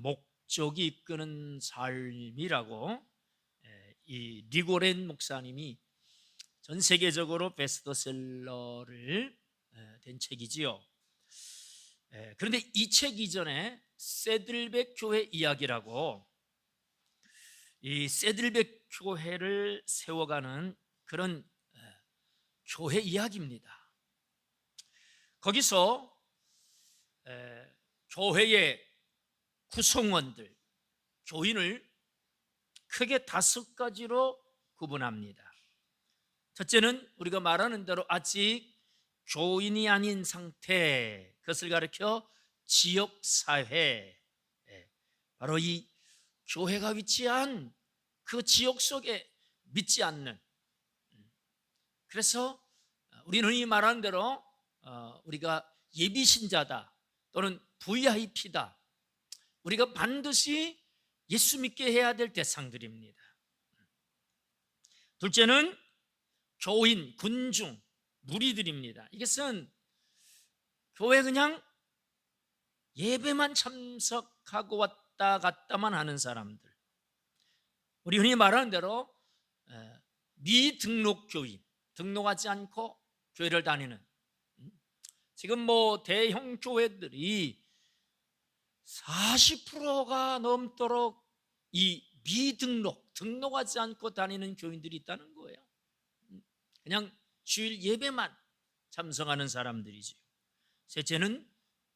목적이 이끄는 삶이라고 이 리고렌 목사님이 전 세계적으로 베스트셀러를 된 책이지요. 그런데 이 책 이전에 세들백 교회 이야기라고 이 세들백 교회를 세워가는 그런 교회 이야기입니다. 거기서 교회의 구성원들, 교인을 크게 5가지로 구분합니다. 첫째는 우리가 말하는 대로 아직 교인이 아닌 상태, 그것을 가리켜 지역사회, 바로 이 교회가 위치한 그 지역 속에 믿지 않는, 그래서 우리는 흔히 말하는 대로 우리가 예비신자다 또는 VIP다, 우리가 반드시 예수 믿게 해야 될 대상들입니다. 둘째는 교인, 군중, 무리들입니다. 이것은 교회 그냥 예배만 참석하고 왔다 갔다만 하는 사람들, 우리 흔히 말하는 대로 미등록 교인, 등록하지 않고 교회를 다니는, 지금 대형 교회들이 40%가 넘도록 이 미등록, 등록하지 않고 다니는 교인들이 있다는 거예요. 그냥 주일 예배만 참석하는 사람들이지요. 셋째는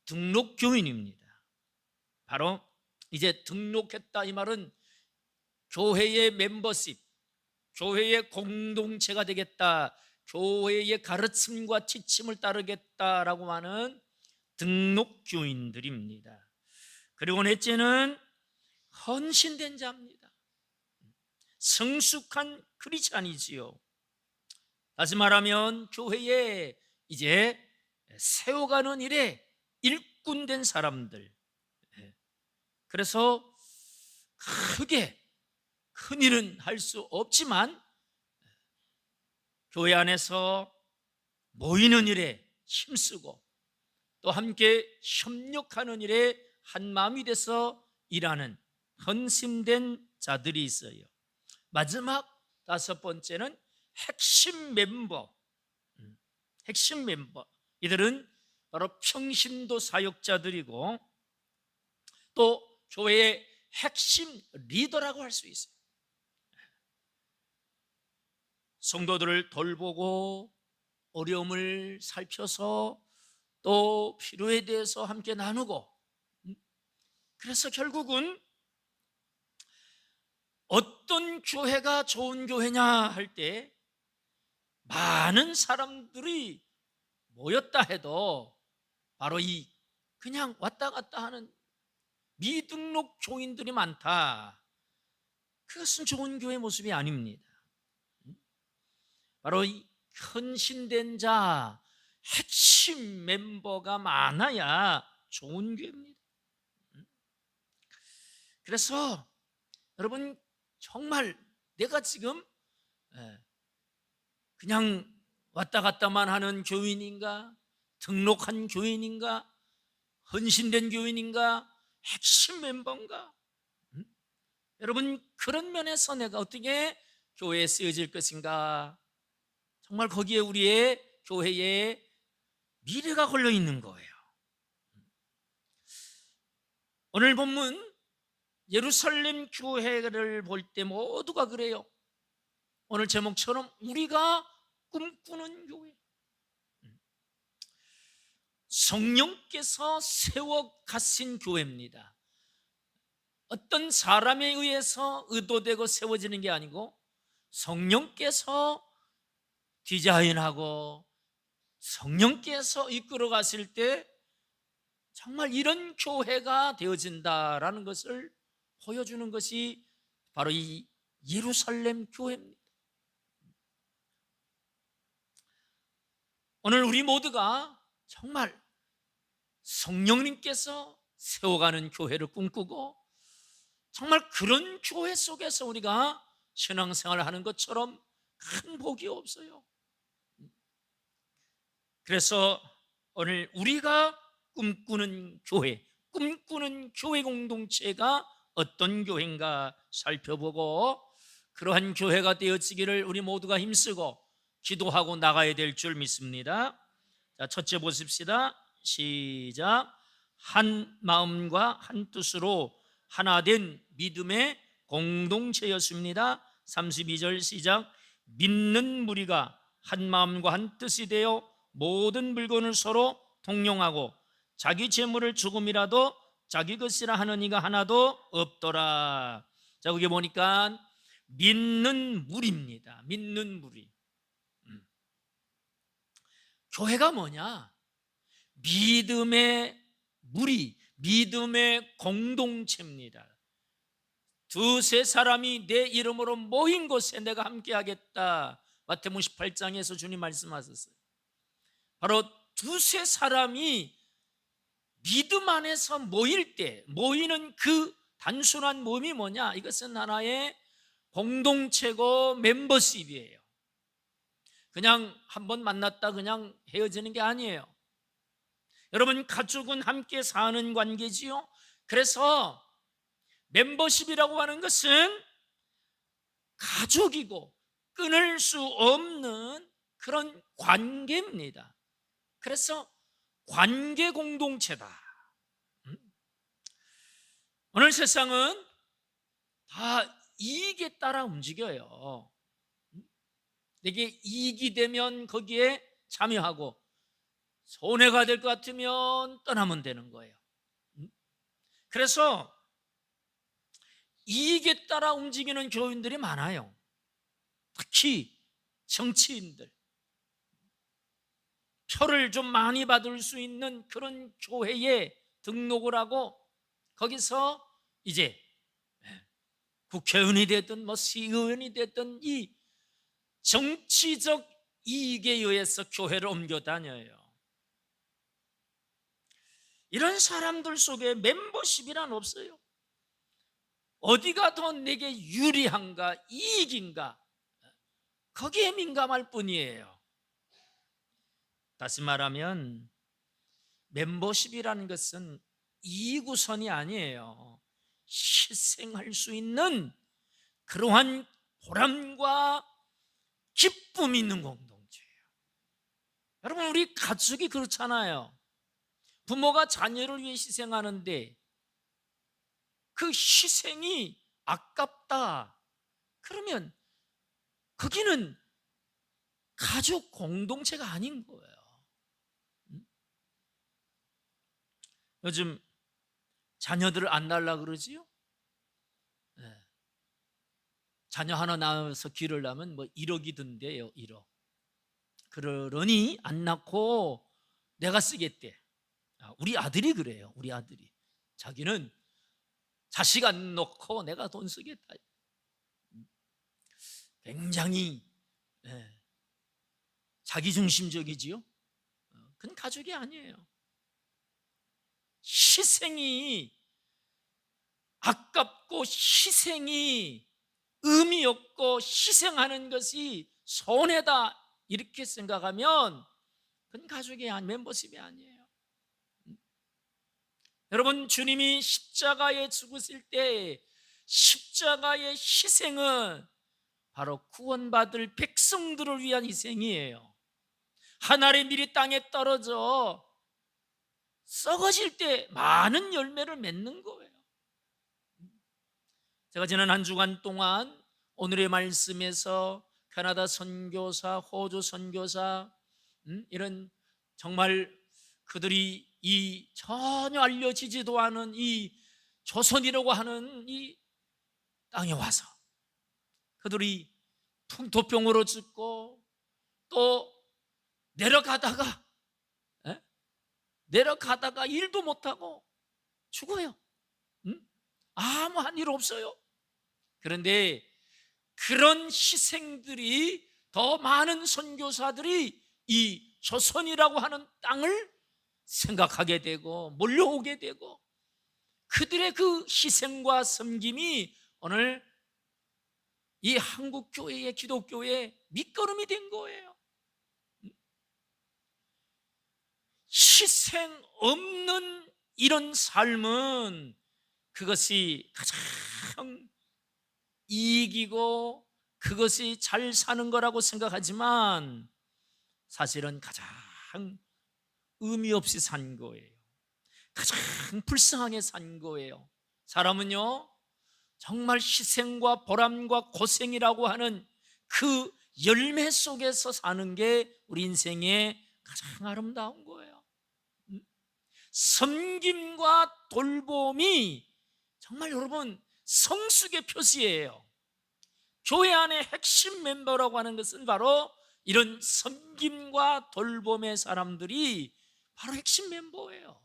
등록 교인입니다. 바로 이제 등록했다, 이 말은 교회의 멤버십, 교회의 공동체가 되겠다, 교회의 가르침과 지침을 따르겠다라고 하는 등록 교인들입니다. 그리고 넷째는 헌신된 자입니다. 성숙한 크리스찬이지요. 다시 말하면 교회에 이제 세워가는 일에 일꾼된 사람들, 그래서 크게 큰 일은 할 수 없지만 교회 안에서 모이는 일에 힘쓰고 또 함께 협력하는 일에 한마음이 돼서 일하는 헌신된 자들이 있어요. 마지막 5번째는 핵심 멤버, 이들은 바로 평신도 사역자들이고 또 교회의 핵심 리더라고 할 수 있어요. 성도들을 돌보고 어려움을 살펴서 또 필요에 대해서 함께 나누고, 그래서 결국은 어떤 교회가 좋은 교회냐 할 때 많은 사람들이 모였다 해도 바로 이 그냥 왔다 갔다 하는 미등록 교인들이 많다, 그것은 좋은 교회 모습이 아닙니다. 바로 이 헌신된 자, 핵심 멤버가 많아야 좋은 교회입니다. 그래서 여러분, 정말 내가 지금 그냥 왔다 갔다만 하는 교인인가, 등록한 교인인가, 헌신된 교인인가, 핵심 멤버인가? 여러분, 그런 면에서 내가 어떻게 교회에 쓰여질 것인가, 정말 거기에 우리의 교회의 미래가 걸려 있는 거예요. 오늘 본문 예루살렘 교회를 볼 때 모두가 그래요. 오늘 제목처럼 우리가 꿈꾸는 교회, 성령께서 세워 가신 교회입니다. 어떤 사람에 의해서 의도되고 세워지는 게 아니고 성령께서 디자인하고 성령께서 이끌어 가실 때 정말 이런 교회가 되어진다라는 것을 보여주는 것이 바로 이 예루살렘 교회입니다. 오늘 우리 모두가 정말 성령님께서 세워가는 교회를 꿈꾸고 정말 그런 교회 속에서 우리가 신앙생활을 하는 것처럼 큰 복이 없어요. 그래서 오늘 우리가 꿈꾸는 교회, 꿈꾸는 교회 공동체가 어떤 교회인가 살펴보고 그러한 교회가 되어지기를 우리 모두가 힘쓰고 기도하고 나가야 될 줄 믿습니다. 자, 첫째 보십시다. 시작. 한 마음과 한 뜻으로 하나 된 믿음의 공동체였습니다. 32절 시작. 믿는 무리가 한 마음과 한 뜻이 되어 모든 물건을 서로 통용하고 자기 재물을 조금이라도 자기 것이라 하는 이가 하나도 없더라. 자, 거기 보니까 믿는 무리입니다. 믿는 무리. 교회가 뭐냐? 믿음의 무리, 믿음의 공동체입니다. 두세 사람이 내 이름으로 모인 곳에 내가 함께하겠다. 마태복음 18장에서 주님 말씀하셨어요. 바로 두세 사람이 믿음 안에서 모일 때 모이는 그 단순한 모임이 뭐냐? 이것은 하나의 공동체고 멤버십이에요. 그냥 한번 만났다 그냥 헤어지는 게 아니에요. 여러분, 가족은 함께 사는 관계지요. 그래서 멤버십이라고 하는 것은 가족이고 끊을 수 없는 그런 관계입니다. 그래서 관계 공동체다. 오늘 세상은 다 이익에 따라 움직여요. 내게 이익이 되면 거기에 참여하고 손해가 될 것 같으면 떠나면 되는 거예요. 그래서 이익에 따라 움직이는 교인들이 많아요. 특히 정치인들, 표를 좀 많이 받을 수 있는 그런 교회에 등록을 하고 거기서 이제 국회의원이 됐든 뭐 시의원이 됐든 이 정치적 이익에 의해서 교회를 옮겨 다녀요. 이런 사람들 속에 멤버십이란 없어요. 어디가 더 내게 유리한가 이익인가 거기에 민감할 뿐이에요. 다시 말하면 멤버십이라는 것은 이익우선이 아니에요. 희생할 수 있는 그러한 보람과 기쁨이 있는 공동체예요. 여러분, 우리 가족이 그렇잖아요. 부모가 자녀를 위해 희생하는데 그 희생이 아깝다 그러면 거기는 가족 공동체가 아닌 거예요. 요즘 자녀들을 안 낳으려고 그러지요? 네. 자녀 하나 낳아서 기르려면 뭐 1억이 든대요. 1억. 그러니 안 낳고 내가 쓰겠대. 우리 아들이 그래요. 우리 아들이 자기는 자식 안 놓고 내가 돈 쓰겠다. 굉장히 자기중심적이지요. 그건 가족이 아니에요. 희생이 아깝고 희생이 의미 없고 희생하는 것이 손해다 이렇게 생각하면 그건 가족이 멤버십이 아니에요. 여러분, 주님이 십자가에 죽으실 때 십자가의 희생은 바로 구원받을 백성들을 위한 희생이에요. 한 알의 밀이 땅에 떨어져 썩어질 때 많은 열매를 맺는 거예요. 제가 지난 한 주간 동안 오늘의 말씀에서 캐나다 선교사, 호주 선교사 이런 정말 그들이 이 전혀 알려지지도 않은 이 조선이라고 하는 이 땅에 와서 그들이 풍토병으로 죽고 또 내려가다가 일도 못하고 죽어요. 아무 한 일 없어요. 그런데 그런 희생들이 더 많은 선교사들이 이 조선이라고 하는 땅을 생각하게 되고 몰려오게 되고 그들의 그 희생과 섬김이 오늘 이 한국교회의 기독교의 밑거름이 된 거예요. 희생 없는 이런 삶은 그것이 가장 이익이고 그것이 잘 사는 거라고 생각하지만 사실은 가장 의미 없이 산 거예요. 가장 불쌍하게 산 거예요. 사람은요, 정말 희생과 보람과 고생이라고 하는 그 열매 속에서 사는 게 우리 인생의 가장 아름다운 거예요. 섬김과 돌봄이 정말 여러분 성숙의 표시예요. 교회 안의 핵심 멤버라고 하는 것은 바로 이런 섬김과 돌봄의 사람들이 바로 핵심 멤버예요.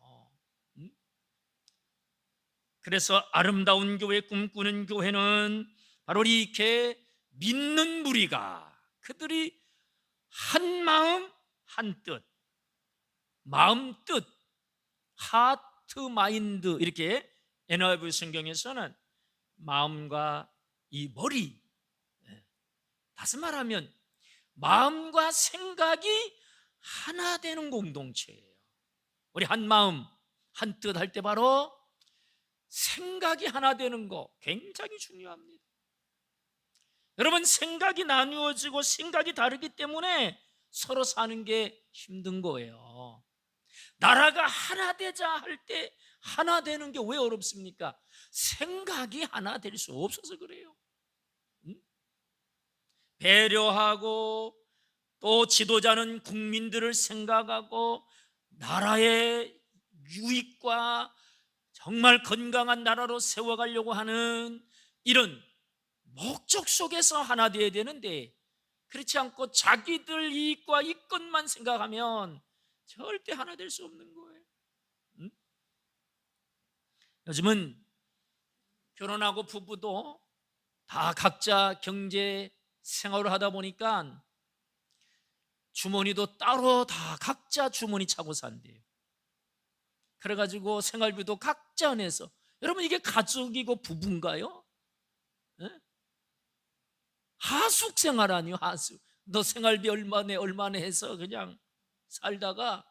그래서 아름다운 교회, 꿈꾸는 교회는 바로 이렇게 믿는 무리가 그들이 한 마음 한 뜻, 마음 뜻, 하트 마인드, 이렇게 NIV 성경에서는 마음과 이 머리, 다시 말하면 마음과 생각이 하나 되는 공동체예요. 우리 한 마음 한 뜻 할 때 바로 생각이 하나 되는 거 굉장히 중요합니다. 여러분, 생각이 나누어지고 생각이 다르기 때문에 서로 사는 게 힘든 거예요. 나라가 하나 되자 할 때 하나 되는 게 왜 어렵습니까? 생각이 하나 될 수 없어서 그래요. 배려하고 또 지도자는 국민들을 생각하고 나라의 유익과 정말 건강한 나라로 세워가려고 하는 이런 목적 속에서 하나 되어야 되는데, 그렇지 않고 자기들 이익과 이것만 생각하면 절대 하나 될 수 없는 거예요. 요즘은 결혼하고 부부도 다 각자 경제 생활을 하다 보니까 주머니도 따로 다 각자 주머니 차고 산대요. 그래가지고 생활비도 각자 내서, 여러분 이게 가족이고 부부인가요? 네? 하숙 생활 아니요, 하숙. 너 생활비 얼마네 해서 그냥 살다가,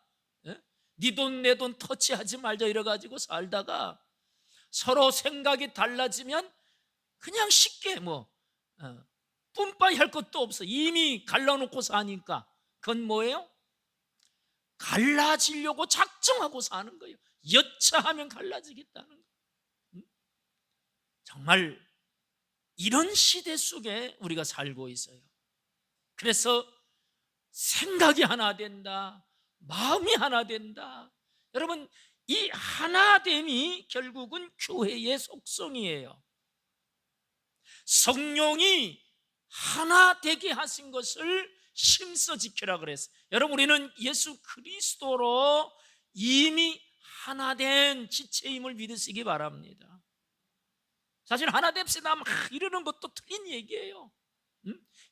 네 돈 내 돈 터치하지 말자 이래가지고 살다가 서로 생각이 달라지면 그냥 쉽게 뿜빠이 할 것도 없어. 이미 갈라놓고 사니까. 그건 뭐예요? 갈라지려고 작정하고 사는 거예요. 여차하면 갈라지겠다는 거예요. 정말 이런 시대 속에 우리가 살고 있어요. 그래서 생각이 하나 된다, 마음이 하나 된다. 여러분, 이 하나됨이 결국은 교회의 속성이에요. 성령이 하나 되게 하신 것을 힘써 지키라 그랬어요. 여러분, 우리는 예수 그리스도로 이미 하나된 지체임을 믿으시기 바랍니다. 사실 하나 됩시다 막 이러는 것도 틀린 얘기예요.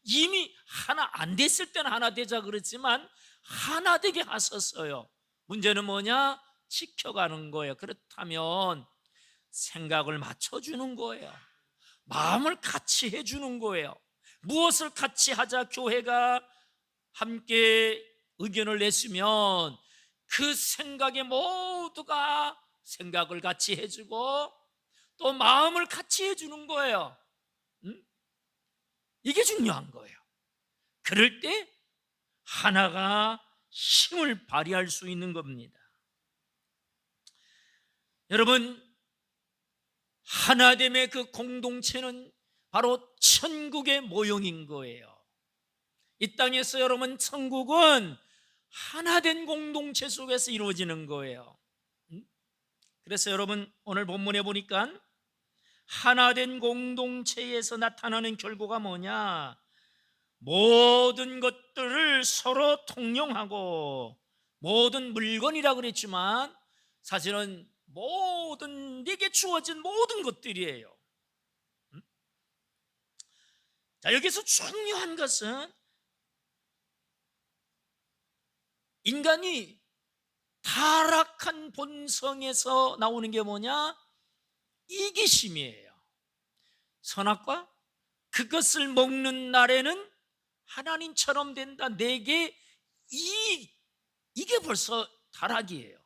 이미 하나 안 됐을 때는 하나 되자 그랬지만 하나 되게 하셨어요. 문제는 뭐냐? 지켜가는 거예요. 그렇다면 생각을 맞춰주는 거예요. 마음을 같이 해주는 거예요. 무엇을 같이 하자 교회가 함께 의견을 냈으면 그 생각에 모두가 생각을 같이 해주고 또 마음을 같이 해주는 거예요. 이게 중요한 거예요. 그럴 때 하나가 힘을 발휘할 수 있는 겁니다. 여러분, 하나됨의 그 공동체는 바로 천국의 모형인 거예요. 이 땅에서 여러분, 천국은 하나된 공동체 속에서 이루어지는 거예요. 그래서 여러분, 오늘 본문에 보니까 하나된 공동체에서 나타나는 결과가 뭐냐? 모든 것들을 서로 통용하고, 모든 물건이라 그랬지만 사실은 모든 내게 주어진 모든 것들이에요. 자, 여기서 중요한 것은 인간이 타락한 본성에서 나오는 게 뭐냐? 이기심이에요. 선악과 그것을 먹는 날에는 하나님처럼 된다. 내게 이게 벌써 타락이에요.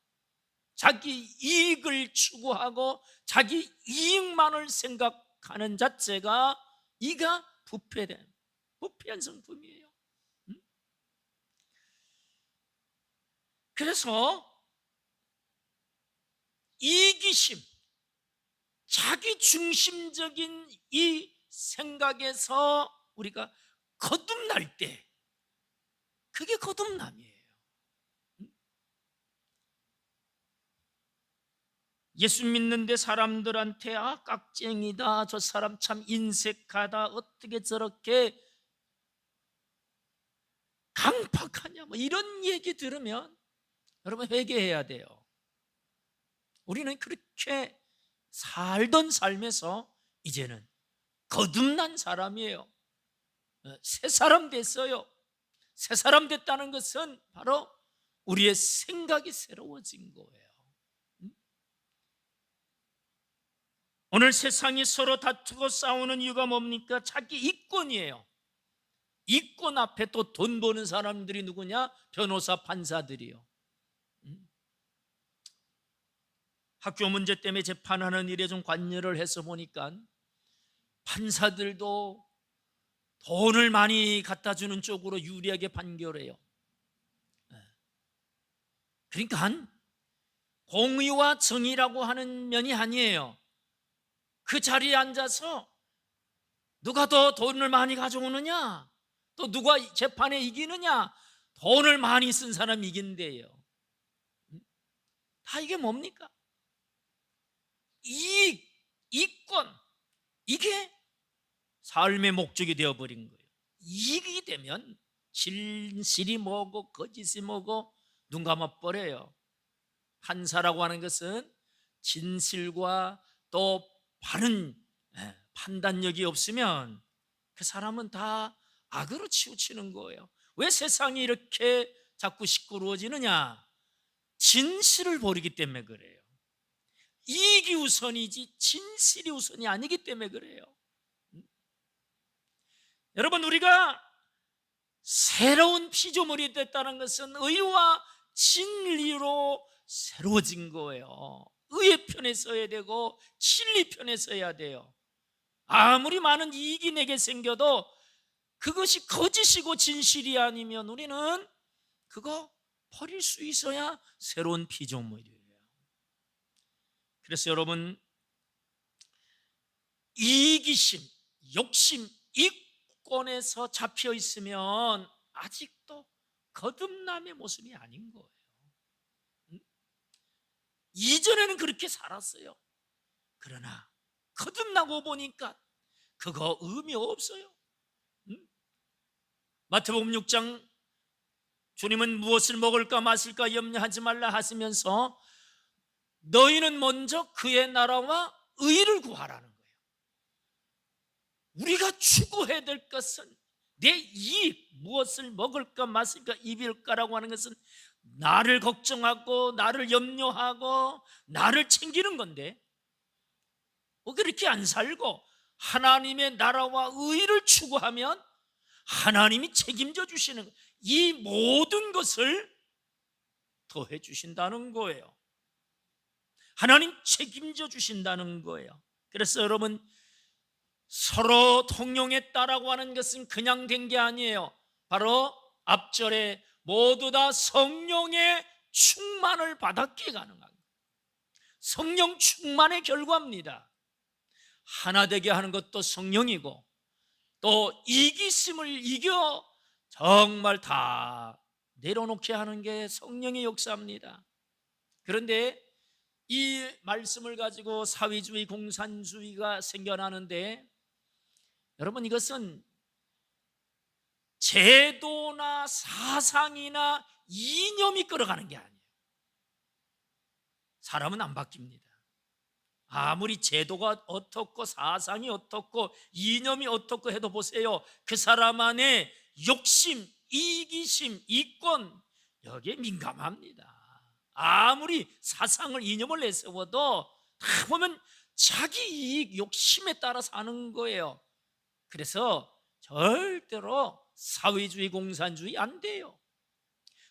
자기 이익을 추구하고 자기 이익만을 생각하는 자체가 이가 부패한 성품이에요. 그래서 이기심, 자기 중심적인 이 생각에서 우리가 거듭날 때, 그게 거듭남이에요. 예수 믿는데 사람들한테 깍쟁이다, 저 사람 참 인색하다, 어떻게 저렇게 강팍하냐, 뭐 이런 얘기 들으면 여러분 회개해야 돼요. 우리는 그렇게 살던 삶에서 이제는 거듭난 사람이에요. 새 사람 됐어요. 새 사람 됐다는 것은 바로 우리의 생각이 새로워진 거예요. 오늘 세상이 서로 다투고 싸우는 이유가 뭡니까? 자기 이권이에요. 이권 앞에 또 돈 버는 사람들이 누구냐? 변호사, 판사들이요. 학교 문제 때문에 재판하는 일에 좀 관여를 해서 보니까 판사들도 돈을 많이 갖다 주는 쪽으로 유리하게 판결해요. 그러니까 공의와 정의라고 하는 면이 아니에요. 그 자리에 앉아서 누가 더 돈을 많이 가져오느냐, 또 누가 재판에 이기느냐, 돈을 많이 쓴 사람이 이긴대요. 다 이게 뭡니까? 이익, 이권, 이게 삶의 목적이 되어버린 거예요. 이익이 되면 진실이 뭐고 거짓이 뭐고 눈 감아버려요. 판사라고 하는 것은 진실과 또 바른 판단력이 없으면 그 사람은 다 악으로 치우치는 거예요. 왜 세상이 이렇게 자꾸 시끄러워지느냐? 진실을 버리기 때문에 그래요. 이익이 우선이지 진실이 우선이 아니기 때문에 그래요. 여러분, 우리가 새로운 피조물이 됐다는 것은 의와 진리로 새로워진 거예요. 의의 편에 서야 되고 진리 편에 서야 돼요. 아무리 많은 이익이 내게 생겨도 그것이 거짓이고 진실이 아니면 우리는 그거 버릴 수 있어야 새로운 피조물이에요. 그래서 여러분, 이기심, 욕심, 이권에서 잡혀 있으면 아직도 거듭남의 모습이 아닌 거예요. 이전에는 그렇게 살았어요. 그러나 거듭나고 보니까 그거 의미 없어요. 마태복음 6장, 주님은 무엇을 먹을까 마실까 염려하지 말라 하시면서 너희는 먼저 그의 나라와 의를 구하라는 거예요. 우리가 추구해야 될 것은 내 이익, 무엇을 먹을까 마실까 입을까라고 하는 것은 나를 걱정하고 나를 염려하고 나를 챙기는 건데, 그렇게 안 살고 하나님의 나라와 의를 추구하면 하나님이 책임져 주시는 거예요. 이 모든 것을 더해 주신다는 거예요. 하나님 책임져 주신다는 거예요. 그래서 여러분, 서로 통용했다라고 하는 것은 그냥 된 게 아니에요. 바로 앞절에 모두 다 성령의 충만을 받았기에 가능한 거예요. 성령 충만의 결과입니다. 하나 되게 하는 것도 성령이고 또 이기심을 이겨 정말 다 내려놓게 하는 게 성령의 역사입니다. 그런데 이 말씀을 가지고 사회주의, 공산주의가 생겨나는데, 여러분, 이것은 제도나 사상이나 이념이 끌어가는 게 아니에요. 사람은 안 바뀝니다. 아무리 제도가 어떻고 사상이 어떻고 이념이 어떻고 해도 보세요, 그 사람 안에 욕심, 이기심, 이권, 여기에 민감합니다. 아무리 사상을, 이념을 내세워도 다 보면 자기 이익, 욕심에 따라 사는 거예요. 그래서 절대로 사회주의, 공산주의 안 돼요.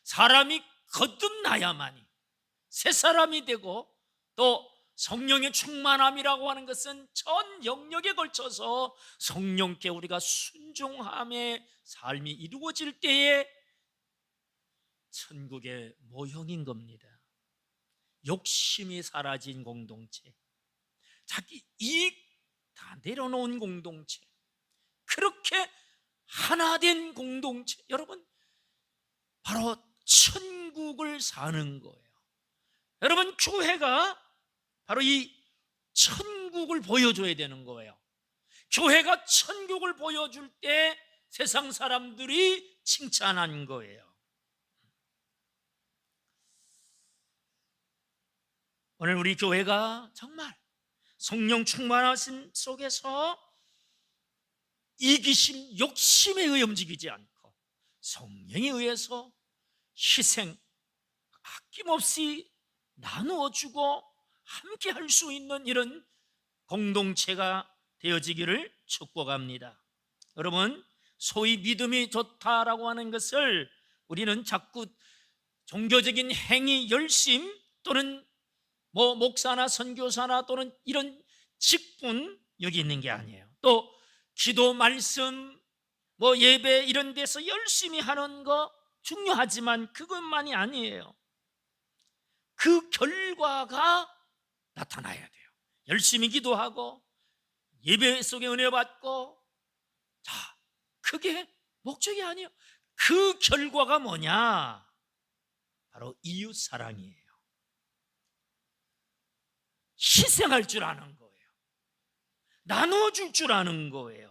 사람이 거듭나야만이 새 사람이 되고, 또 성령의 충만함이라고 하는 것은 전 영역에 걸쳐서 성령께 우리가 순종함의 삶이 이루어질 때에 천국의 모형인 겁니다. 욕심이 사라진 공동체, 자기 이익 다 내려놓은 공동체, 그렇게 하나 된 공동체, 여러분, 바로 천국을 사는 거예요. 여러분, 교회가 바로 이 천국을 보여줘야 되는 거예요. 교회가 천국을 보여줄 때 세상 사람들이 칭찬한 거예요. 오늘 우리 교회가 정말 성령 충만하심 속에서 이기심, 욕심에 의해 움직이지 않고 성령에 의해서 희생, 아낌없이 나누어주고 함께 할 수 있는 이런 공동체가 되어지기를 축복합니다. 여러분, 소위 믿음이 좋다라고 하는 것을 우리는 자꾸 종교적인 행위, 열심, 또는 목사나 선교사나 또는 이런 직분, 여기 있는 게 아니에요. 또 기도, 말씀, 예배 이런 데서 열심히 하는 거 중요하지만 그것만이 아니에요. 그 결과가 나타나야 돼요. 열심히 기도하고 예배 속에 은혜 받고, 자, 그게 목적이 아니에요. 그 결과가 뭐냐? 바로 이웃 사랑이에요. 희생할 줄 아는 거예요. 나눠줄 줄 아는 거예요.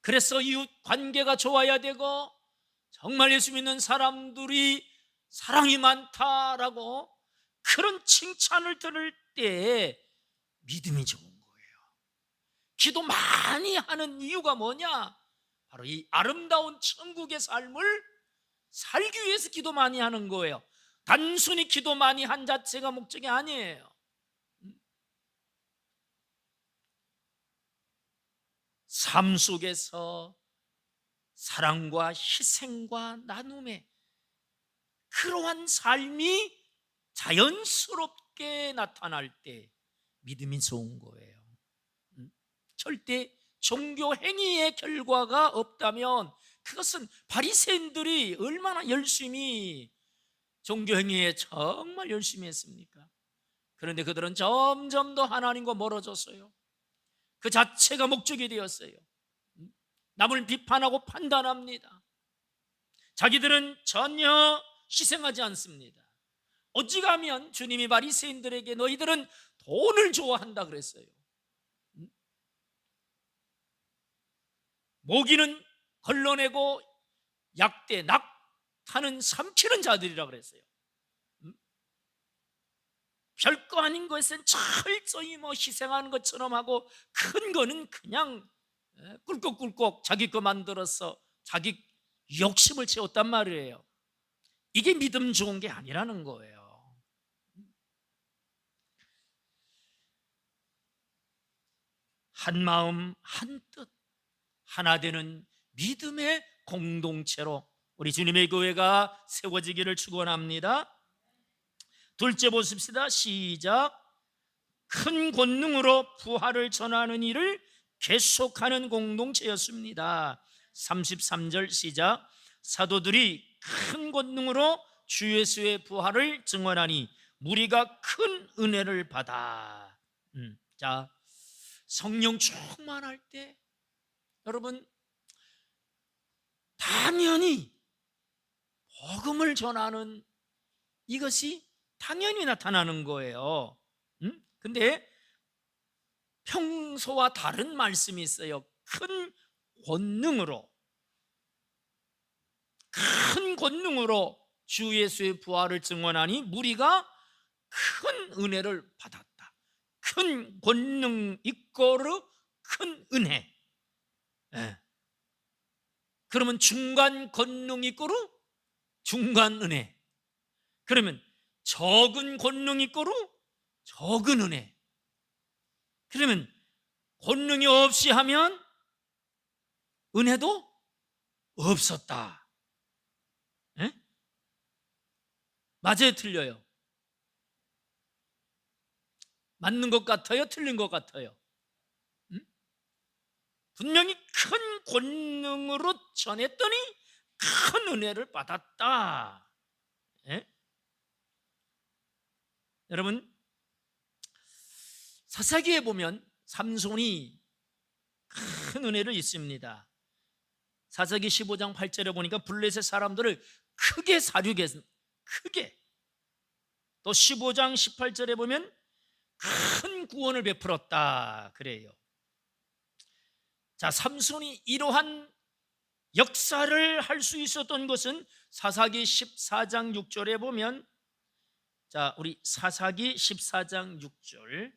그래서 이웃 관계가 좋아야 되고, 정말 예수 믿는 사람들이 사랑이 많다라고 그런 칭찬을 들을 때 믿음이 좋은 거예요. 기도 많이 하는 이유가 뭐냐? 바로 이 아름다운 천국의 삶을 살기 위해서 기도 많이 하는 거예요. 단순히 기도 많이 한 자체가 목적이 아니에요. 삶 속에서 사랑과 희생과 나눔의 그러한 삶이 자연스럽게 나타날 때 믿음이 좋은 거예요. 절대 종교 행위의 결과가 없다면 그것은 바리새인들이 얼마나 열심히 종교 행위에 정말 열심히 했습니까? 그런데 그들은 점점 더 하나님과 멀어졌어요. 그 자체가 목적이 되었어요. 남을 비판하고 판단합니다. 자기들은 전혀 희생하지 않습니다. 어찌가면 주님이 바리새인들에게 너희들은 돈을 좋아한다 그랬어요. 모기는 걸러내고 약대, 낙타는 삼키는 자들이라 그랬어요. 별거 아닌 것은 철저히 희생하는 것처럼 하고, 큰 거는 그냥 꿀꺽꿀꺽 자기 거 만들어서 자기 욕심을 채웠단 말이에요. 이게 믿음 좋은 게 아니라는 거예요. 한 마음 한 뜻 하나 되는 믿음의 공동체로 우리 주님의 교회가 세워지기를 축원합니다. 둘째 보십시다. 시작. 큰 권능으로 부활을 전하는 일을 계속하는 공동체였습니다. 33절 시작. 사도들이 큰 권능으로 주 예수의 부활을 증언하니 무리가 큰 은혜를 받아. 자, 성령 충만할 때 여러분, 당연히 복음을 전하는 이것이 당연히 나타나는 거예요. 근데 평소와 다른 말씀이 있어요. 큰 권능으로 주 예수의 부활을 증언하니 무리가 큰 은혜를 받았다. 큰 권능 이꼬르 큰 은혜. 그러면 중간 권능 이꼬르 중간 은혜. 그러면 적은 권능 이꼬르 적은 은혜. 그러면 권능이 없이 하면 은혜도 없었다. 맞아요, 틀려요? 맞는 것 같아요, 틀린 것 같아요? 음? 분명히 큰 권능으로 전했더니 큰 은혜를 받았다. 예? 여러분, 사사기에 보면 삼손이 큰 은혜를 있습니다. 사사기 15장 8절에 보니까 블레셋 사람들을 크게 사륙해서, 크게, 또 15장 18절에 보면 큰 구원을 베풀었다 그래요. 자, 삼손이 이러한 역사를 할 수 있었던 것은 사사기 14장 6절에 보면, 자, 우리 사사기 14장 6절,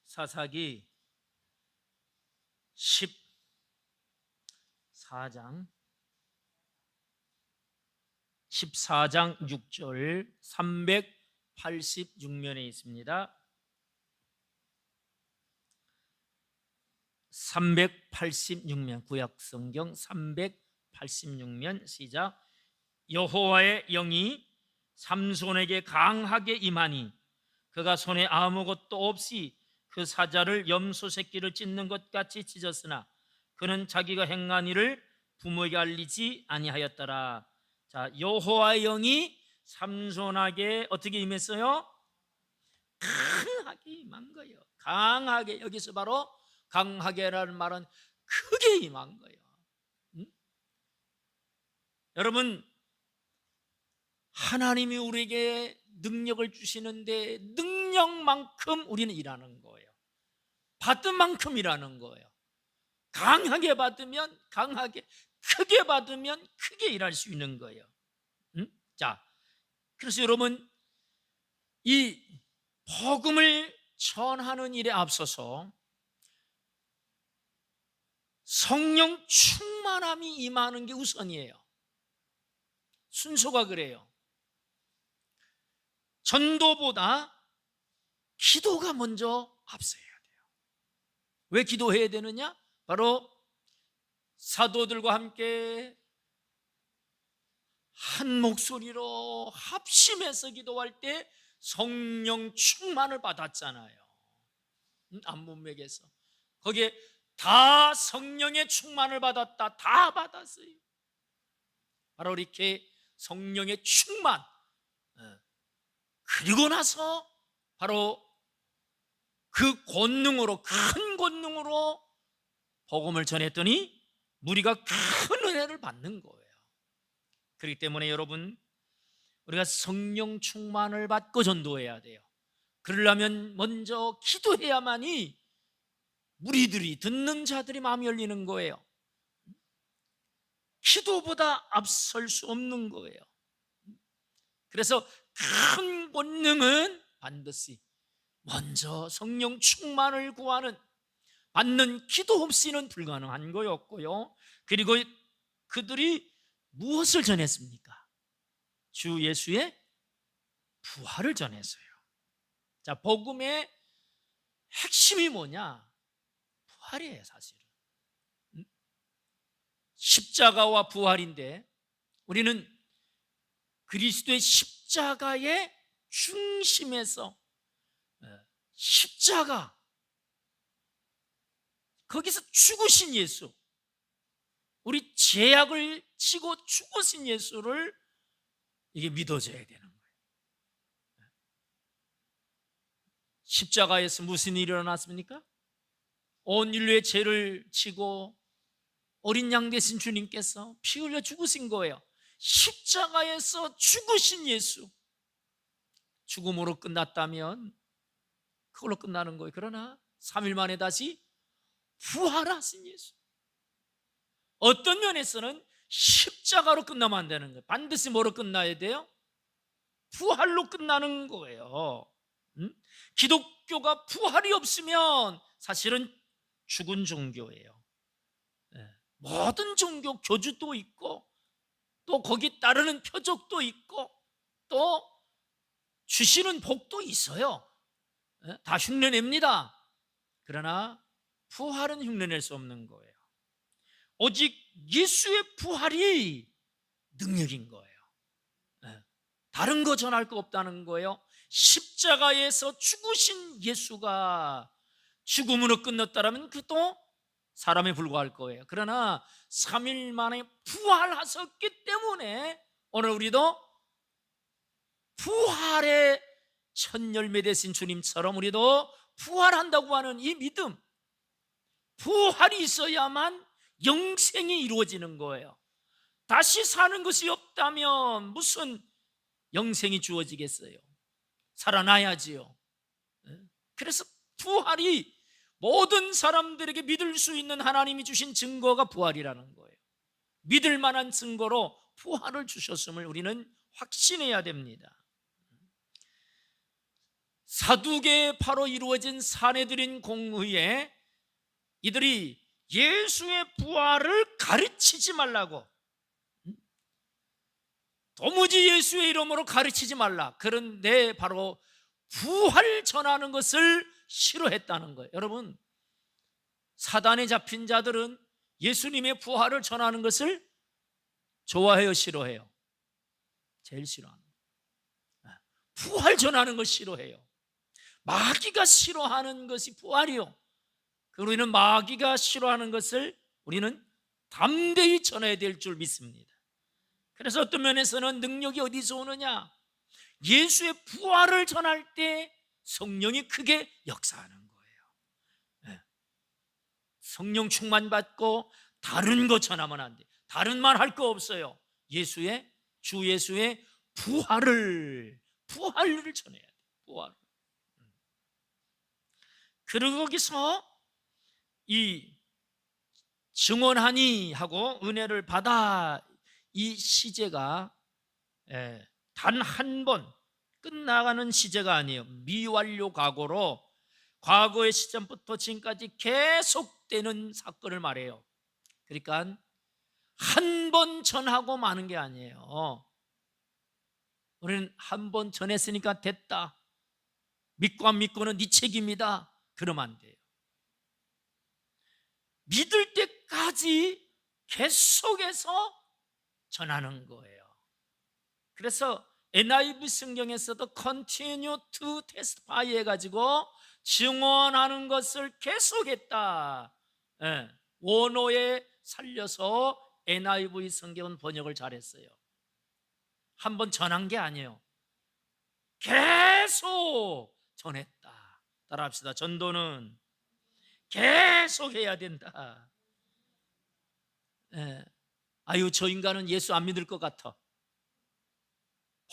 사사기 14장 6절 386면에 있습니다. 386면, 구약성경 386면 시작. 여호와의 영이 삼손에게 강하게 임하니 그가 손에 아무것도 없이 그 사자를 염소 새끼를 찢는 것 같이 찢었으나 그는 자기가 행한 일을 부모에게 알리지 아니하였더라. 자, 여호와의 영이 삼손에게 어떻게 임했어요? 강하게 임한 거예요. 강하게. 여기서 바로 강하게라는 말은 크게 임한 거예요. 여러분, 하나님이 우리에게 능력을 주시는데 능력만큼 우리는 일하는 거예요. 받은 만큼 일하는 거예요. 강하게 받으면 강하게, 크게 받으면 크게 일할 수 있는 거예요. 자, 그래서 여러분, 이 복음을 전하는 일에 앞서서 성령 충만함이 임하는 게 우선이에요. 순서가 그래요. 전도보다 기도가 먼저 앞서야 돼요. 왜 기도해야 되느냐? 바로 사도들과 함께 한 목소리로 합심해서 기도할 때 성령 충만을 받았잖아요. 안문맥에서 거기에 다 성령의 충만을 받았다, 다 받았어요. 바로 이렇게 성령의 충만, 그리고 나서 바로 그 권능으로, 큰 권능으로 복음을 전했더니 무리가 큰 은혜를 받는 거예요. 그렇기 때문에 여러분, 우리가 성령 충만을 받고 전도해야 돼요. 그러려면 먼저 기도해야만이 무리들이, 듣는 자들이 마음이 열리는 거예요. 기도보다 앞설 수 없는 거예요. 그래서 큰 권능은 반드시 먼저 성령 충만을 구하는, 받는 기도 없이는 불가능한 거였고요. 그리고 그들이 무엇을 전했습니까? 주 예수의 부활을 전했어요. 자, 복음의 핵심이 뭐냐? 부활이에요, 사실은. 십자가와 부활인데 우리는 그리스도의 십자가의 중심에서, 십자가, 거기서 죽으신 예수, 우리 죄악을 지고 죽으신 예수를 이게 믿어져야 되는 거예요. 십자가에서 무슨 일이 일어났습니까? 온 인류의 죄를 지고 어린 양 되신 주님께서 피 흘려 죽으신 거예요. 십자가에서 죽으신 예수, 죽음으로 끝났다면 그걸로 끝나는 거예요. 그러나 3일 만에 다시 부활하신 예수, 어떤 면에서는 십자가로 끝나면 안 되는 거예요. 반드시 뭐로 끝나야 돼요? 부활로 끝나는 거예요. 기독교가 부활이 없으면 사실은 죽은 종교예요. 모든 종교 교주도 있고 또 거기 따르는 표적도 있고 또 주시는 복도 있어요. 다 흉내냅니다. 그러나 부활은 흉내낼 수 없는 거예요. 오직 예수의 부활이 능력인 거예요. 다른 거 전할 거 없다는 거예요. 십자가에서 죽으신 예수가 죽음으로 끝났다면 그것도 사람에 불과할 거예요. 그러나 3일 만에 부활하셨기 때문에 오늘 우리도 부활의 첫 열매 되신 주님처럼 우리도 부활한다고 하는 이 믿음, 부활이 있어야만 영생이 이루어지는 거예요. 다시 사는 것이 없다면 무슨 영생이 주어지겠어요? 살아나야지요. 그래서 부활이 모든 사람들에게 믿을 수 있는 하나님이 주신 증거가 부활이라는 거예요. 믿을 만한 증거로 부활을 주셨음을 우리는 확신해야 됩니다. 사두개파로 이루어진 사내들인 공의에 이들이 예수의 부활을 가르치지 말라고, 도무지 예수의 이름으로 가르치지 말라. 그런데 바로 부활 전하는 것을 싫어했다는 거예요. 여러분, 사단에 잡힌 자들은 예수님의 부활을 전하는 것을 좋아해요, 싫어해요? 제일 싫어합니다. 부활 전하는 걸 싫어해요. 마귀가 싫어하는 것이 부활이요. 우리는 마귀가 싫어하는 것을 우리는 담대히 전해야 될 줄 믿습니다. 그래서 어떤 면에서는 능력이 어디서 오느냐? 예수의 부활을 전할 때 성령이 크게 역사하는 거예요. 성령 충만 받고 다른 거 전하면 안 돼. 다른 말 할 거 없어요. 주 예수의 부활을 전해야 돼. 부활. 그리고 거기서 이 증언하니 하고 은혜를 받아, 이 시제가 단 한 번 끝나가는 시제가 아니에요. 미완료 과거로 과거의 시점부터 지금까지 계속되는 사건을 말해요. 그러니까 한 번 전하고 마는 게 아니에요. 우리는 한 번 전했으니까 됐다, 믿고 안 믿고는 네 책임이다, 그러면 안 돼요. 믿을 때까지 계속해서 전하는 거예요. 그래서 NIV 성경에서도 continue to testify 해가지고 증언하는 것을 계속했다, 원어에 살려서 NIV 성경은 번역을 잘했어요. 한 번 전한 게 아니에요. 계속 전했다. 따라합시다. 전도는 계속 해야 된다. 아유, 저 인간은 예수 안 믿을 것 같아.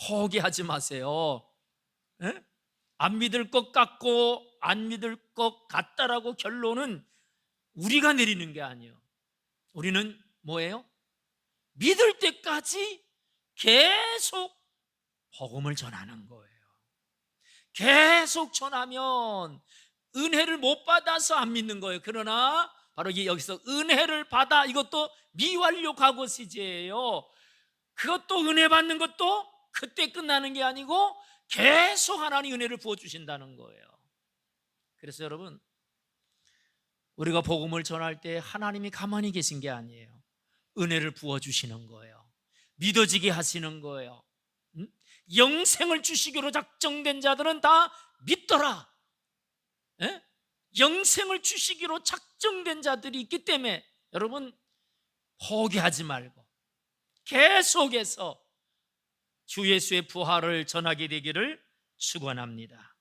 포기하지 마세요. 안 믿을 것 같고 안 믿을 것 같다라고 결론은 우리가 내리는 게 아니에요. 우리는 뭐예요? 믿을 때까지 계속 복음을 전하는 거예요. 계속 전하면 은혜를 못 받아서 안 믿는 거예요. 그러나 바로 여기서 은혜를 받아, 이것도 미완료 과거 시제예요. 그것도 은혜 받는 것도 그때 끝나는 게 아니고 계속 하나님 은혜를 부어주신다는 거예요. 그래서 여러분, 우리가 복음을 전할 때 하나님이 가만히 계신 게 아니에요. 은혜를 부어주시는 거예요. 믿어지게 하시는 거예요. 영생을 주시기로 작정된 자들은 다 믿더라. 영생을 주시기로 작정된 자들이 있기 때문에 여러분, 포기하지 말고 계속해서 주 예수의 부활을 전하게 되기를 축원합니다.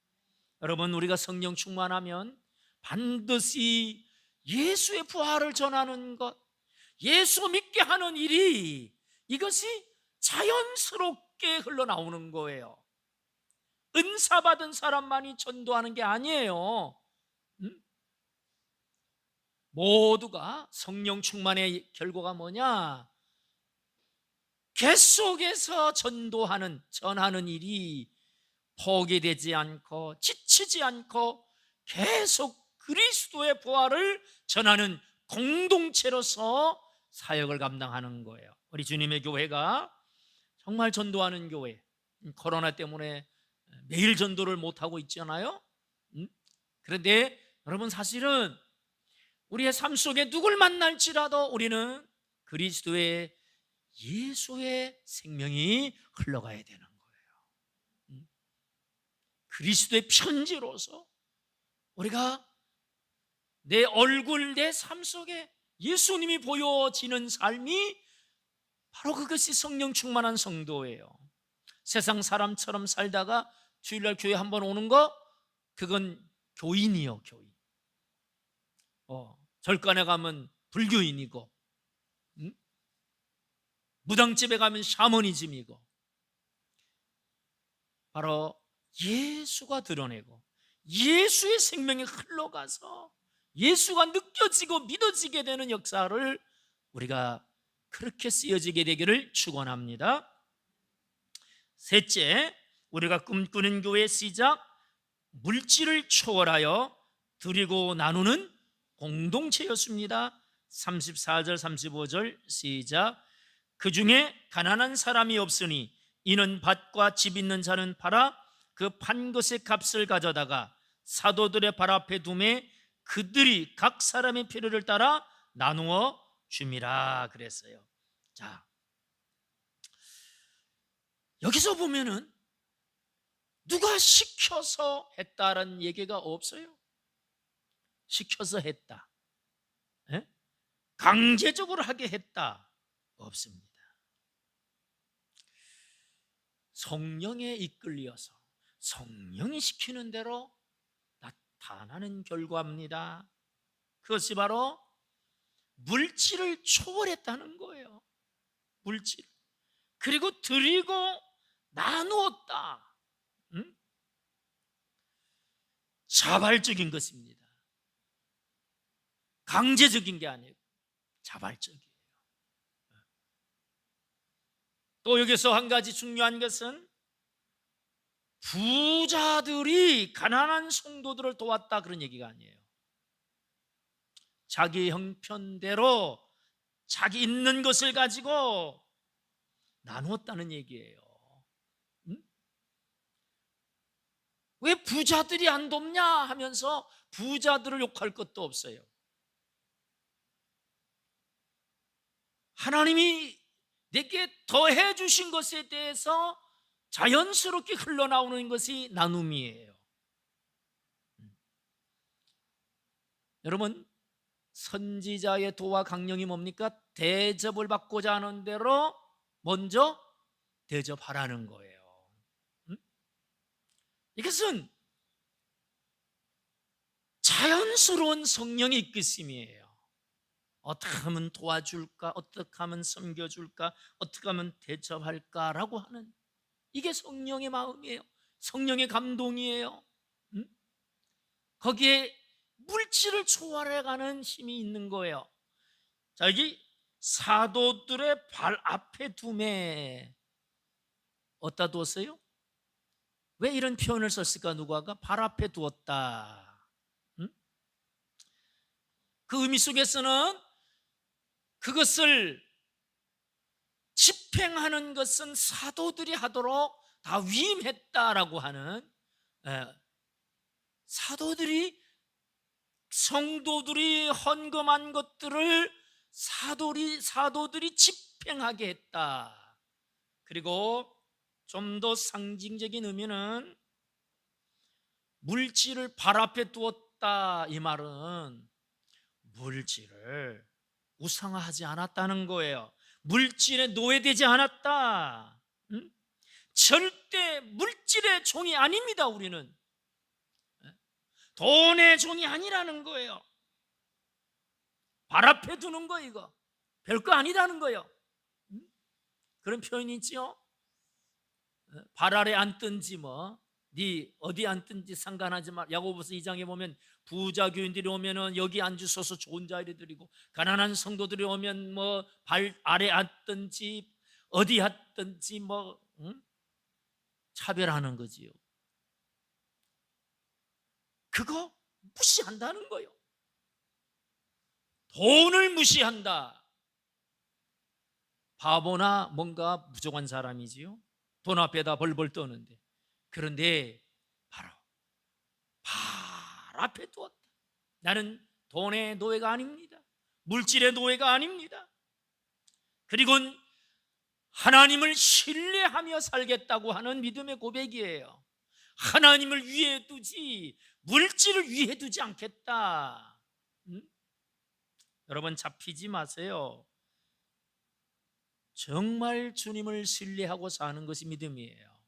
여러분, 우리가 성령 충만하면 반드시 예수의 부활을 전하는 것, 예수 믿게 하는 일이, 이것이 자연스럽게 흘러나오는 거예요. 은사 받은 사람만이 전도하는 게 아니에요. 모두가 성령 충만의 결과가 뭐냐? 계속해서 전하는 일이 포기되지 않고 지치지 않고 계속 그리스도의 부활을 전하는 공동체로서 사역을 감당하는 거예요. 우리 주님의 교회가 정말 전도하는 교회, 코로나 때문에 매일 전도를 못하고 있잖아요. 그런데 여러분, 사실은 우리의 삶 속에 누굴 만날지라도 우리는 그리스도의 예수의 생명이 흘러가야 되는 거예요. 그리스도의 편지로서 우리가 내 얼굴, 내 삶 속에 예수님이 보여지는 삶이 바로 그것이 성령 충만한 성도예요. 세상 사람처럼 살다가 주일날 교회 한번 오는 거, 그건 교인이요, 교인. 절간에 가면 불교인이고, 무당집에 가면 샤머니즘이고, 바로 예수가 드러내고 예수의 생명이 흘러가서 예수가 느껴지고 믿어지게 되는 역사를 우리가 그렇게 쓰여지게 되기를 축원합니다. 셋째, 우리가 꿈꾸는 교회의 시작, 물질을 초월하여 드리고 나누는 공동체였습니다. 34절 35절 시작. 그 중에 가난한 사람이 없으니 이는 밭과 집 있는 자는 팔아 그 판 것의 값을 가져다가 사도들의 발 앞에 두매 그들이 각 사람의 필요를 따라 나누어 줌이라 그랬어요. 자, 여기서 보면은 누가 시켜서 했다라는 얘기가 없어요. 시켜서 했다, 강제적으로 하게 했다, 없습니다. 성령에 이끌려서 성령이 시키는 대로 나타나는 결과입니다. 그것이 바로 물질을 초월했다는 거예요. 물질, 그리고 드리고 나누었다. 자발적인 것입니다. 강제적인 게 아니고 자발적이에요. 또 여기서 한 가지 중요한 것은 부자들이 가난한 성도들을 도왔다, 그런 얘기가 아니에요. 자기 형편대로 자기 있는 것을 가지고 나누었다는 얘기예요. 왜 부자들이 안 돕냐 하면서 부자들을 욕할 것도 없어요. 하나님이 내게 더해 주신 것에 대해서 자연스럽게 흘러나오는 것이 나눔이에요. 여러분, 선지자의 도와 강령이 뭡니까? 대접을 받고자 하는 대로 먼저 대접하라는 거예요. 이것은 자연스러운 성령의 이끄심이에요. 어떻게 하면 도와줄까? 어떻게 하면 섬겨줄까? 어떻게 하면 대접할까라고 하는, 이게 성령의 마음이에요. 성령의 감동이에요. 거기에 물질을 초월해가는 힘이 있는 거예요. 자, 여기 사도들의 발 앞에 두매, 어디다 두었어요? 왜 이런 표현을 썼을까? 누가가 발 앞에 두었다. 그 의미 속에서는 그것을 집행하는 것은 사도들이 하도록 다 위임했다라고 하는, 사도들이, 성도들이 헌금한 것들을 사도들이 집행하게 했다. 그리고 좀 더 상징적인 의미는 물질을 발 앞에 두었다, 이 말은 물질을 우상화하지 않았다는 거예요. 물질에 노예되지 않았다. 절대 물질의 종이 아닙니다. 우리는 돈의 종이 아니라는 거예요. 발 앞에 두는 거, 이거 별거 아니라는 거예요. 그런 표현이 있지요. 발 아래 앉든지 네 어디 앉든지 상관하지 마. 야고보서 2장에 보면 부자 교인들이 오면은 여기 앉으셔서 좋은 자리를 드리고, 가난한 성도들이 오면 발 아래 앉든지 어디 앉든지 차별하는 거지요. 그거 무시한다는 거예요. 돈을 무시한다. 바보나 뭔가 부족한 사람이지요. 돈 앞에다 벌벌 떠는데 그런데 바로 앞에 두었다. 나는 돈의 노예가 아닙니다. 물질의 노예가 아닙니다. 그리고 하나님을 신뢰하며 살겠다고 하는 믿음의 고백이에요. 하나님을 위해 두지 물질을 위해 두지 않겠다. 여러분 잡히지 마세요. 정말 주님을 신뢰하고 사는 것이 믿음이에요.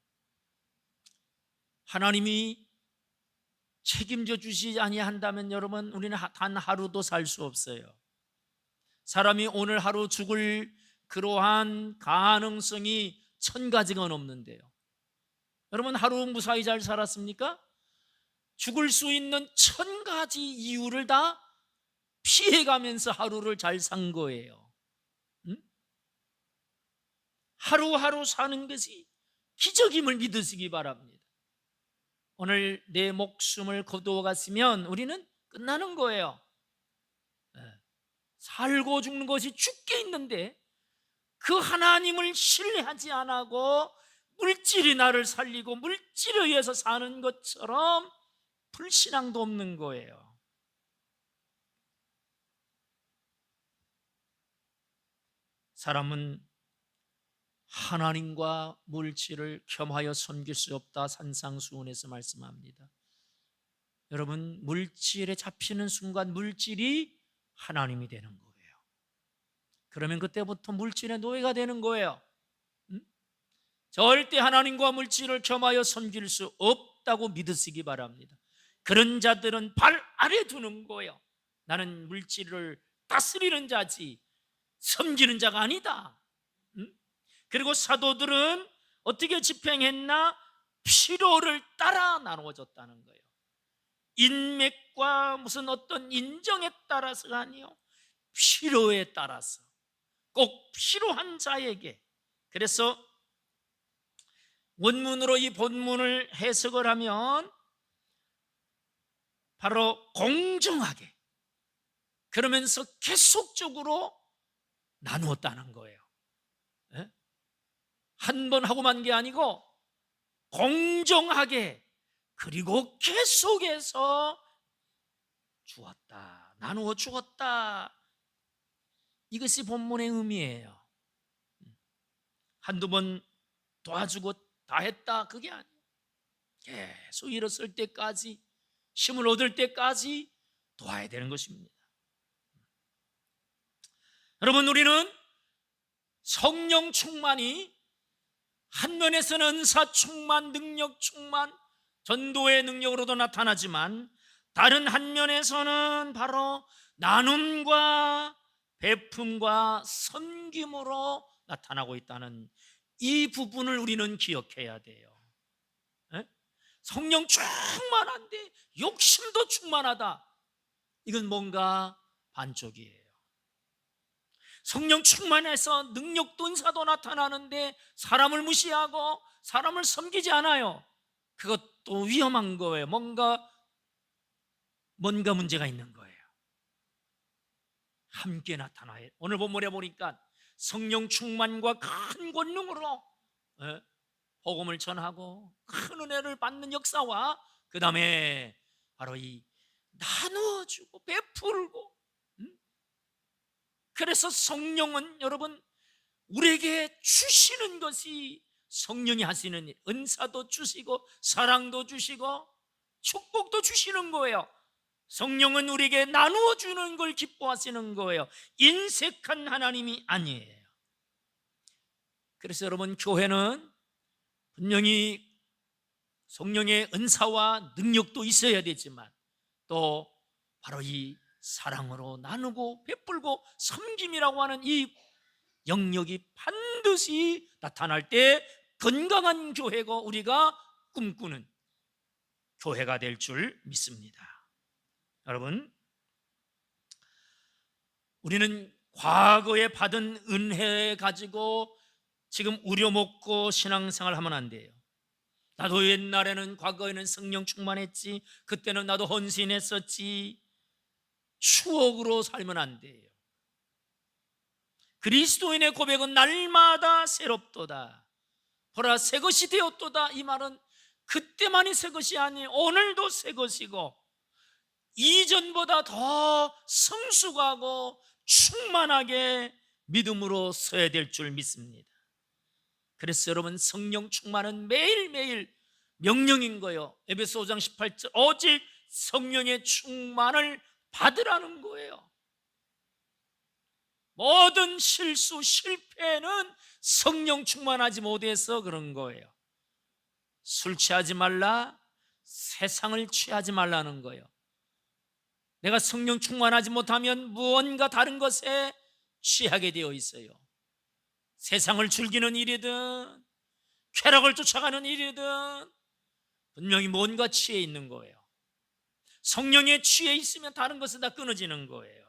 하나님이 책임져 주시지 아니한다면 여러분 우리는 단 하루도 살 수 없어요. 사람이 오늘 하루 죽을 그러한 가능성이 1000가지가 넘는데요. 여러분 하루 무사히 잘 살았습니까? 죽을 수 있는 1000가지 이유를 다 피해가면서 하루를 잘 산 거예요. 하루하루 사는 것이 기적임을 믿으시기 바랍니다. 오늘 내 목숨을 거두어 갔으면 우리는 끝나는 거예요. 살고 죽는 것이 죽게 있는데 그 하나님을 신뢰하지 않고 물질이 나를 살리고 물질에 의해서 사는 것처럼 불신앙도 없는 거예요. 사람은 하나님과 물질을 겸하여 섬길 수 없다. 산상수훈에서 말씀합니다. 여러분 물질에 잡히는 순간 물질이 하나님이 되는 거예요. 그러면 그때부터 물질의 노예가 되는 거예요. 절대 하나님과 물질을 겸하여 섬길 수 없다고 믿으시기 바랍니다. 그런 자들은 발 아래 두는 거예요. 나는 물질을 다스리는 자지 섬기는 자가 아니다. 그리고 사도들은 어떻게 집행했나? 필요를 따라 나누어졌다는 거예요. 인맥과 무슨 어떤 인정에 따라서가 아니요, 필요에 따라서 꼭 필요한 자에게. 그래서 원문으로 이 본문을 해석을 하면 바로 공정하게 그러면서 계속적으로 나누었다는 거예요. 한 번 하고만 게 아니고 공정하게 그리고 계속해서 주었다, 나누어 주었다. 이것이 본문의 의미예요. 한두 번 도와주고 다 했다 그게 아니에요. 계속 일었을 때까지, 힘을 얻을 때까지 도와야 되는 것입니다. 여러분 우리는 성령 충만이 한 면에서는 은사 충만, 능력 충만, 전도의 능력으로도 나타나지만 다른 한 면에서는 바로 나눔과 베품과 섬김으로 나타나고 있다는 이 부분을 우리는 기억해야 돼요. 성령 충만한데 욕심도 충만하다. 이건 뭔가 반쪽이에요. 성령 충만해서 능력도 은사도 나타나는데 사람을 무시하고 사람을 섬기지 않아요. 그것도 위험한 거예요. 뭔가 문제가 있는 거예요. 함께 나타나요. 오늘 본문에 보니까 성령 충만과 큰 권능으로 복음을 전하고 큰 은혜를 받는 역사와 그 다음에 바로 이 나누어주고 베풀고, 그래서 성령은 여러분 우리에게 주시는 것이 성령이 하시는 일, 은사도 주시고 사랑도 주시고 축복도 주시는 거예요. 성령은 우리에게 나누어 주는 걸 기뻐하시는 거예요. 인색한 하나님이 아니에요. 그래서 여러분 교회는 분명히 성령의 은사와 능력도 있어야 되지만 또 바로 이 사랑으로 나누고 베풀고 섬김이라고 하는 이 영역이 반드시 나타날 때 건강한 교회가 우리가 꿈꾸는 교회가 될 줄 믿습니다. 여러분 우리는 과거에 받은 은혜 가지고 지금 우려먹고 신앙생활 하면 안 돼요. 나도 옛날에는 과거에는 성령 충만했지, 그때는 나도 헌신했었지, 추억으로 살면 안 돼요. 그리스도인의 고백은 날마다 새롭도다. 보라 새 것이 되었도다. 이 말은 그때만이 새 것이 아니 오늘도 새 것이고 이전보다 더 성숙하고 충만하게 믿음으로 서야 될 줄 믿습니다. 그래서 여러분, 성령 충만은 매일매일 명령인 거예요. 에베소 5장 18절, 오직 성령의 충만을 받으라는 거예요. 모든 실수, 실패는 성령 충만하지 못해서 그런 거예요. 술 취하지 말라, 세상을 취하지 말라는 거예요. 내가 성령 충만하지 못하면 무언가 다른 것에 취하게 되어 있어요. 세상을 즐기는 일이든 쾌락을 쫓아가는 일이든 분명히 뭔가 취해 있는 거예요. 성령에 취해 있으면 다른 것은 다 끊어지는 거예요.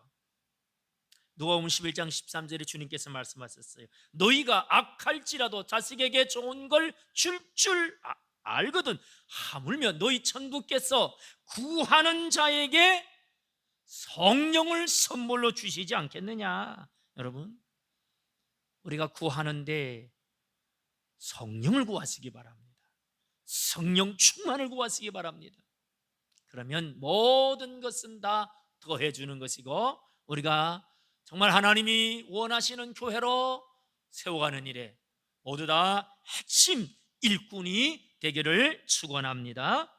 누가복음 11장 13절에 주님께서 말씀하셨어요. 너희가 악할지라도 자식에게 좋은 걸 줄 알거든 하물며 너희 천부께서 구하는 자에게 성령을 선물로 주시지 않겠느냐. 여러분, 우리가 구하는데 성령을 구하시기 바랍니다. 성령 충만을 구하시기 바랍니다. 그러면 모든 것은 다 더해주는 것이고 우리가 정말 하나님이 원하시는 교회로 세워가는 일에 모두 다 핵심 일꾼이 되기를 축원합니다.